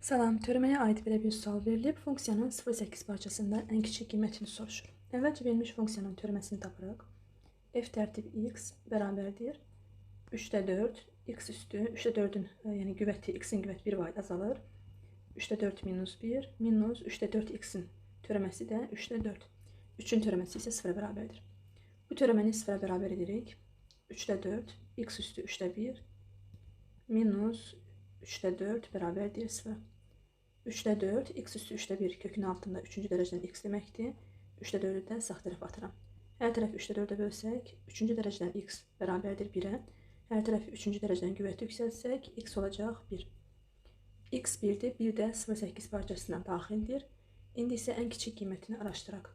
Salam, teoremaya aid belə bir sual verilib. Funksiyanın 0,8 parçasında ən kiçik qiymətini soruşur. Əvvəlcə verilmiş funksiyanın teoreməsini tapırıq. F tərtib x bərabərdir 3də 4, x üstü 3də 4-ün yəni qüvvəti, x-in qüvvəti 1 vayd azalır. 3də 4 minus 1, minus 3də 4 x-in teoreməsi də 3də 4. 3-ün teoreməsi isə 0-a bərabərdir. Bu teoreməni 0-a bərabər edirik. 3də 4, x üstü 3də 1, minus 3də 4 bərabərdir 0. 3də 4, x üstü 3də 1 kökün altında 3-cü dərəcədən x deməkdir. 3də 4-ü də sağ tərəfə atıram. Hər tərəfi 3də 4-ə bölsək, 3-cü dərəcədən x bərabərdir 1-ə. Hər tərəfi 3-cü dərəcədən qüvvəti yüksəltsək, x olacaq 1. X 1-dir, 1 də 0,8 parçasına daxildir. İndi isə ən kiçik qiymətini araşdıraq.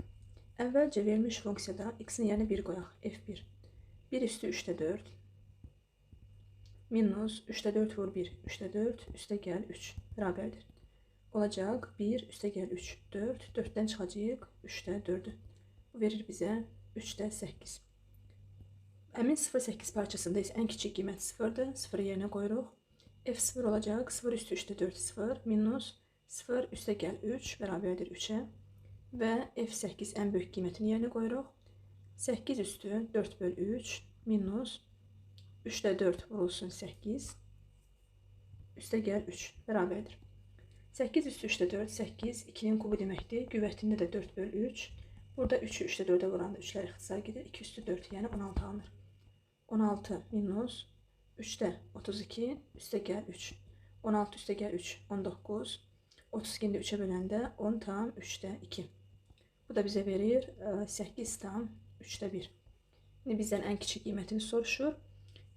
Əvvəlcə verilmiş funksiyada x-in yerinə 1 qoyaq, f1. 1 üstü 3də 4, minus 3də 4 vur 1, 3də 4, üstə gəl 3 bərabərdir. Olacaq 1 üstə gəl 3, 4, 4-dən çıxacaq 3də 4-ü. Bu verir bizə 3də 8. Həmin 0,8 parçasında isə ən kiçik qiymət 0-dır. 0-ı yerinə qoyuruq. F0 olacaq 0 üstü 3də 4, 0, minus 0 üstə gəl 3 bərabərdir 3-ə. Və F8 ən böyük qiymətini yerinə qoyuruq. 8 üstü 4 böl 3, minus 3də 4 vurulsun 8, üstə gəl 3 bərabərdir. 8 üstü 3də 4, 8, 2-nin kubu deməkdir. Qüvvətində də 4 böl 3. Burada 3-ü 3də 4-ə vuranda 3-lər ixtisar gedir. 2 üstü 4, yəni 16 alınır. 16 minus 3də 32, üstə gəl 3. 16 üstə gəl 3, 19. 32-ni də 3-ə böləndə 10 tam 3də 2. Bu da bizə verir 8 tam 3də 1. İndi bizdən ən kiçik qiymətini soruşur.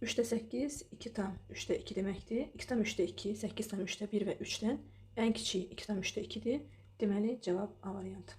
3də 8, 2 tam 3də 2 deməkdir. 2 tam 3də 2, 8 tam 3də 1 və 3-dən ən kiçiyi 2 tam 3də 2-dir. Deməli, cavab A variantı.